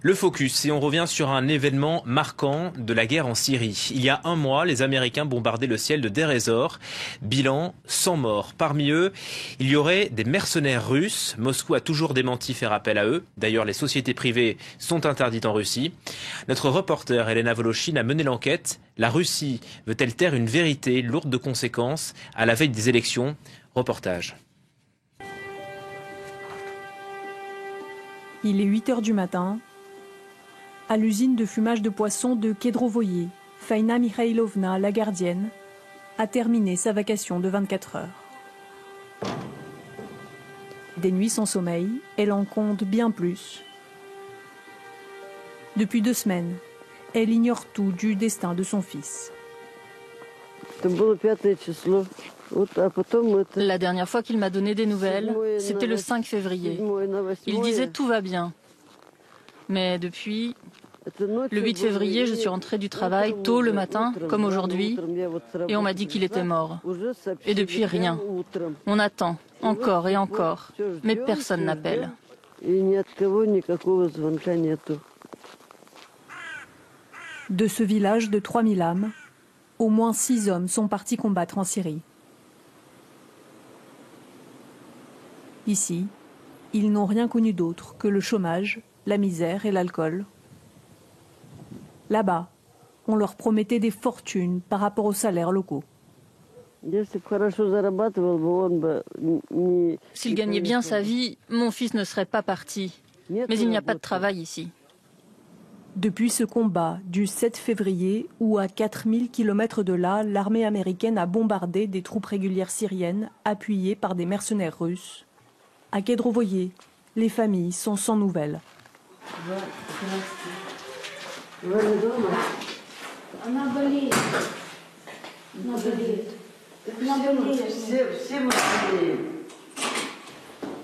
Le focus, et on revient sur un événement marquant de la guerre en Syrie. Il y a un mois, les Américains bombardaient le ciel de Deir ez-Zor. Bilan, 100 morts. Parmi eux, il y aurait des mercenaires russes. Moscou a toujours démenti faire appel à eux. D'ailleurs, les sociétés privées sont interdites en Russie. Notre reporter Elena Voloshin a mené l'enquête. La Russie veut-elle taire une vérité lourde de conséquences à la veille des élections? Reportage. Il est 8 h du matin. À l'usine de fumage de poisson de Kedrovoye, Faina Mikhailovna, la gardienne, a terminé sa vacation de 24 heures. Des nuits sans sommeil, elle en compte bien plus. Depuis 2 semaines, elle ignore tout du destin de son fils. La dernière fois qu'il m'a donné des nouvelles, c'était le 5 février. Il disait tout va bien. Mais depuis, le 8 février, je suis rentrée du travail tôt le matin, comme aujourd'hui, et on m'a dit qu'il était mort. Et depuis, rien. On attend, encore et encore, mais personne n'appelle. De ce village de 3000 âmes, au moins 6 hommes sont partis combattre en Syrie. Ici, ils n'ont rien connu d'autre que le chômage, la misère et l'alcool. Là-bas, on leur promettait des fortunes par rapport aux salaires locaux. S'il gagnait bien sa vie, mon fils ne serait pas parti. Mais il n'y a pas de travail ici. Depuis ce combat du 7 février, où à 4000 km de là, l'armée américaine a bombardé des troupes régulières syriennes appuyées par des mercenaires russes, à Kedrovoye, les familles sont sans nouvelles.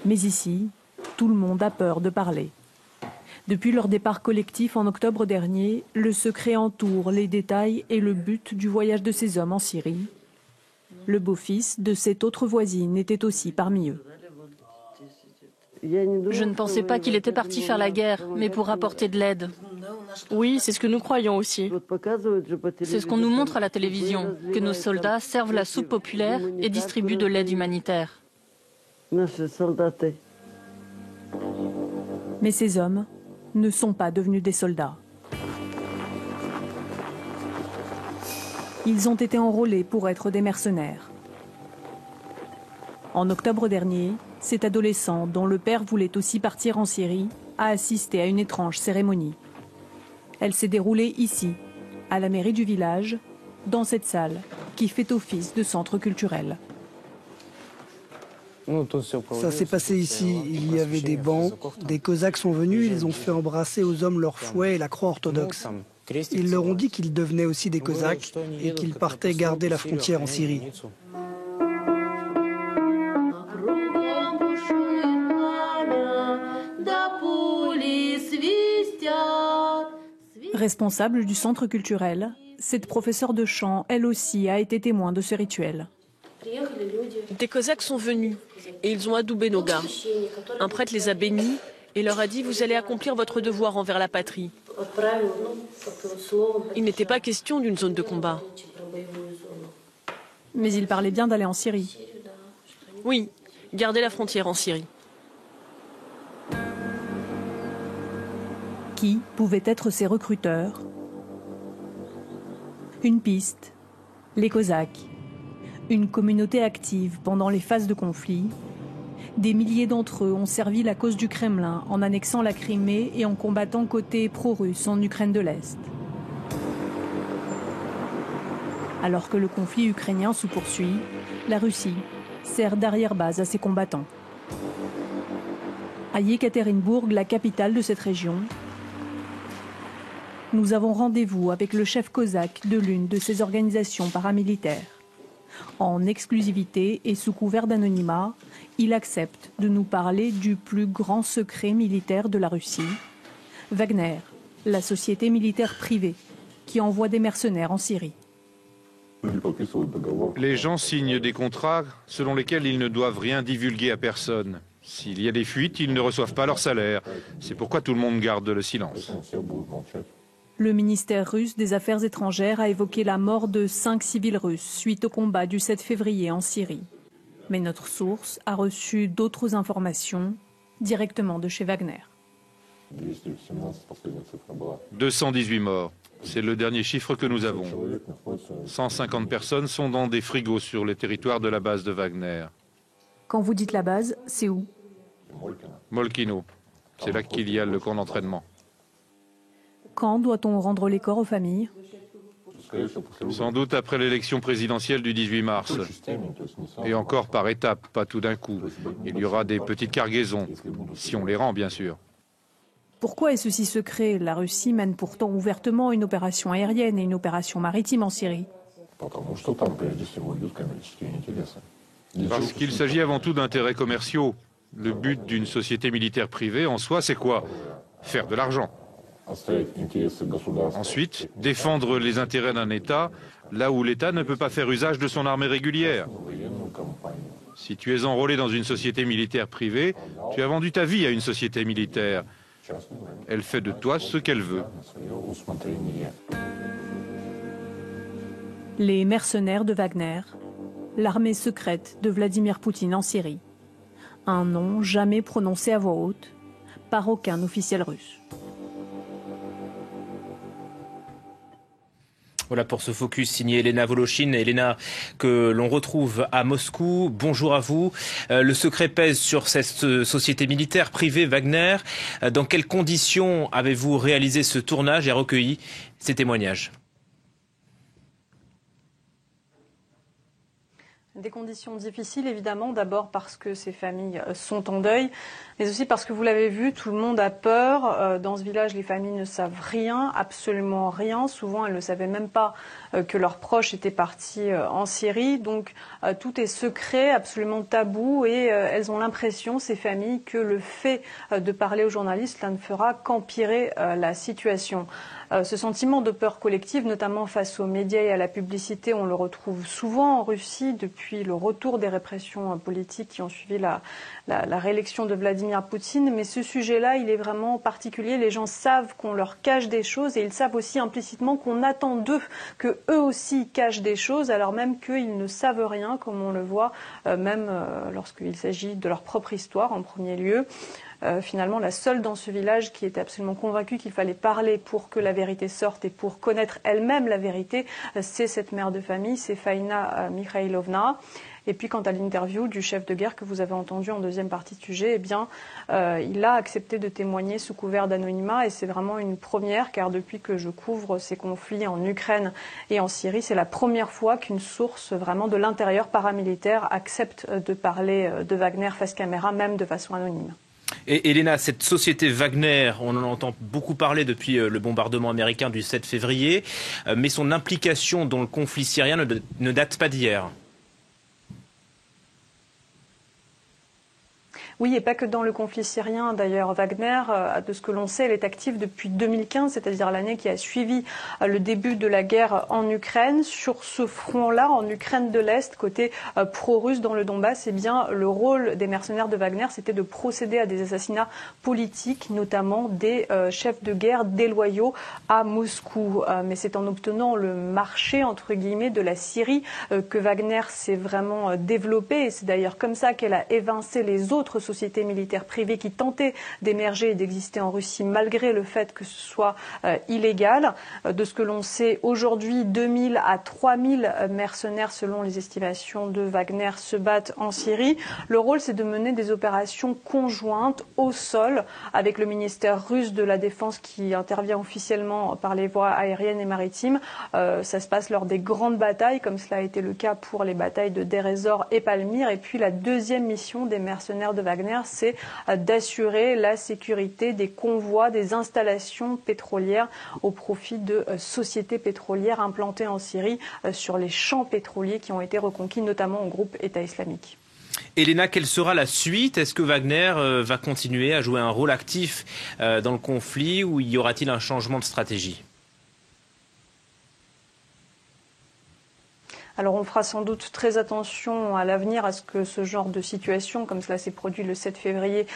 Mais ici, tout le monde a peur de parler. Depuis leur départ collectif en octobre dernier, le secret entoure les détails et le but du voyage de ces hommes en Syrie. Le beau-fils de cette autre voisine était aussi parmi eux. Je ne pensais pas qu'il était parti faire la guerre, mais pour apporter de l'aide. Oui, c'est ce que nous croyons aussi. C'est ce qu'on nous montre à la télévision, que nos soldats servent la soupe populaire et distribuent de l'aide humanitaire. Mais ces hommes ne sont pas devenus des soldats. Ils ont été enrôlés pour être des mercenaires. En octobre dernier, cet adolescent, dont le père voulait aussi partir en Syrie, a assisté à une étrange cérémonie. Elle s'est déroulée ici, à la mairie du village, dans cette salle qui fait office de centre culturel. Ça s'est passé ici, il y avait des bancs, des Cosaques sont venus, ils ont fait embrasser aux hommes leur fouet et la croix orthodoxe. Ils leur ont dit qu'ils devenaient aussi des Cosaques et qu'ils partaient garder la frontière en Syrie. Responsable du centre culturel, cette professeure de chant, elle aussi, a été témoin de ce rituel. Des Cosaques sont venus et ils ont adoubé nos gars. Un prêtre les a bénis et leur a dit « Vous allez accomplir votre devoir envers la patrie ». Il n'était pas question d'une zone de combat. Mais il parlait bien d'aller en Syrie. Oui, garder la frontière en Syrie. Qui pouvaient être ces recruteurs? Une piste, les Cosaques. Une communauté active pendant les phases de conflit. Des milliers d'entre eux ont servi la cause du Kremlin en annexant la Crimée et en combattant côté pro-russe en Ukraine de l'Est. Alors que le conflit ukrainien se poursuit, la Russie sert d'arrière-base à ses combattants. À Yekaterinbourg, la capitale de cette région, nous avons rendez-vous avec le chef cosaque de l'une de ces organisations paramilitaires. En exclusivité et sous couvert d'anonymat, il accepte de nous parler du plus grand secret militaire de la Russie, Wagner, la société militaire privée qui envoie des mercenaires en Syrie. Les gens signent des contrats selon lesquels ils ne doivent rien divulguer à personne. S'il y a des fuites, ils ne reçoivent pas leur salaire. C'est pourquoi tout le monde garde le silence. Le ministère russe des Affaires étrangères a évoqué la mort de 5 civils russes suite au combat du 7 février en Syrie. Mais notre source a reçu d'autres informations directement de chez Wagner. 218 morts. C'est le dernier chiffre que nous avons. 150 personnes sont dans des frigos sur le territoire de la base de Wagner. Quand vous dites la base, c'est où? Molkino. C'est là qu'il y a le camp d'entraînement. Quand doit-on rendre les corps aux familles? Sans doute après l'élection présidentielle du 18 mars. Et encore par étapes, pas tout d'un coup. Il y aura des petites cargaisons, si on les rend bien sûr. Pourquoi est-ce si secret? La Russie mène pourtant ouvertement une opération aérienne et une opération maritime en Syrie. Parce qu'il s'agit avant tout d'intérêts commerciaux. Le but d'une société militaire privée, en soi, c'est quoi? Faire de l'argent. Ensuite, défendre les intérêts d'un État, là où l'État ne peut pas faire usage de son armée régulière. Si tu es enrôlé dans une société militaire privée, tu as vendu ta vie à une société militaire. Elle fait de toi ce qu'elle veut. Les mercenaires de Wagner, l'armée secrète de Vladimir Poutine en Syrie. Un nom jamais prononcé à voix haute par aucun officiel russe. Voilà pour ce focus signé Elena Voloshin. Elena, que l'on retrouve à Moscou. Bonjour à vous. Le secret pèse sur cette société militaire privée Wagner. Dans quelles conditions avez-vous réalisé ce tournage et recueilli ces témoignages ? Des conditions difficiles, évidemment, d'abord parce que ces familles sont en deuil, mais aussi parce que vous l'avez vu, tout le monde a peur. Dans ce village, les familles ne savent rien, absolument rien. Souvent, elles ne savaient même pas que leurs proches étaient partis en Syrie. Donc, tout est secret, absolument tabou, et elles ont l'impression, ces familles, que le fait de parler aux journalistes, cela ne fera qu'empirer la situation. Ce sentiment de peur collective, notamment face aux médias et à la publicité, on le retrouve souvent en Russie depuis le retour des répressions politiques qui ont suivi la réélection de Vladimir Poutine. Mais ce sujet-là, il est vraiment particulier. Les gens savent qu'on leur cache des choses et ils savent aussi implicitement qu'on attend d'eux qu'eux aussi cachent des choses, alors même qu'ils ne savent rien, comme on le voit, même lorsqu'il s'agit de leur propre histoire en premier lieu. Finalement, la seule dans ce village qui était absolument convaincue qu'il fallait parler pour que la vérité sorte et pour connaître elle-même la vérité, c'est cette mère de famille, c'est Faina Mikhailovna. Et puis, quant à l'interview du chef de guerre que vous avez entendu en deuxième partie de sujet, eh bien, il a accepté de témoigner sous couvert d'anonymat et c'est vraiment une première, car depuis que je couvre ces conflits en Ukraine et en Syrie, c'est la première fois qu'une source vraiment de l'intérieur paramilitaire accepte de parler de Wagner face caméra, même de façon anonyme. Et Elena, cette société Wagner, on en entend beaucoup parler depuis le bombardement américain du 7 février, mais son implication dans le conflit syrien ne date pas d'hier. Oui, et pas que dans le conflit syrien. D'ailleurs, Wagner, de ce que l'on sait, elle est active depuis 2015, c'est-à-dire l'année qui a suivi le début de la guerre en Ukraine. Sur ce front-là, en Ukraine de l'Est, côté pro-russe dans le Donbass, eh bien, le rôle des mercenaires de Wagner, c'était de procéder à des assassinats politiques, notamment des chefs de guerre déloyaux à Moscou. Mais c'est en obtenant le marché, entre guillemets, de la Syrie que Wagner s'est vraiment développé. Et c'est d'ailleurs comme ça qu'elle a évincé les autres sociétés militaires privées qui tentaient d'émerger et d'exister en Russie malgré le fait que ce soit illégal. De ce que l'on sait aujourd'hui, 2000 à 3000 mercenaires selon les estimations de Wagner se battent en Syrie. Le rôle, c'est de mener des opérations conjointes au sol avec le ministère russe de la Défense qui intervient officiellement par les voies aériennes et maritimes. Ça se passe lors des grandes batailles, comme cela a été le cas pour les batailles de Deir ez-Zor et Palmyre. Et puis la deuxième mission des mercenaires de Wagner, c'est d'assurer la sécurité des convois, des installations pétrolières au profit de sociétés pétrolières implantées en Syrie sur les champs pétroliers qui ont été reconquis notamment au groupe État islamique. Elena, quelle sera la suite? Est-ce que Wagner va continuer à jouer un rôle actif dans le conflit ou y aura-t-il un changement de stratégie? Alors on fera sans doute très attention à l'avenir à ce que ce genre de situation, comme cela s'est produit le 7 février,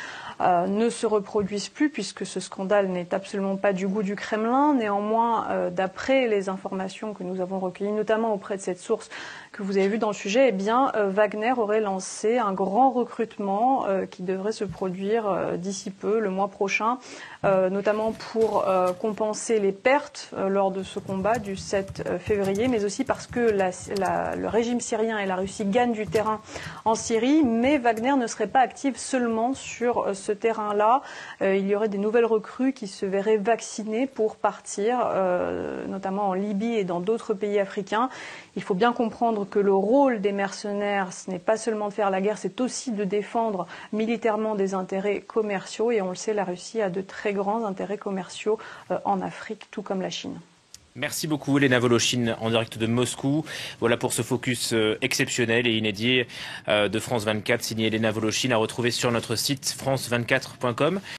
ne se reproduise plus, puisque ce scandale n'est absolument pas du goût du Kremlin. Néanmoins, d'après les informations que nous avons recueillies, notamment auprès de cette source que vous avez vue dans le sujet, eh bien, Wagner aurait lancé un grand recrutement qui devrait se produire d'ici peu, le mois prochain, notamment pour compenser les pertes lors de ce combat du 7 février, mais aussi parce que le régime syrien et la Russie gagnent du terrain en Syrie, mais Wagner ne serait pas active seulement sur ce terrain-là. Il y aurait des nouvelles recrues qui se verraient vaccinées pour partir, notamment en Libye et dans d'autres pays africains. Il faut bien comprendre que le rôle des mercenaires, ce n'est pas seulement de faire la guerre, c'est aussi de défendre militairement des intérêts commerciaux. Et on le sait, la Russie a de très grands intérêts commerciaux en Afrique, tout comme la Chine. Merci beaucoup Elena Voloshin en direct de Moscou. Voilà pour ce focus exceptionnel et inédit de France 24 signé Elena Voloshin à retrouver sur notre site france24.com.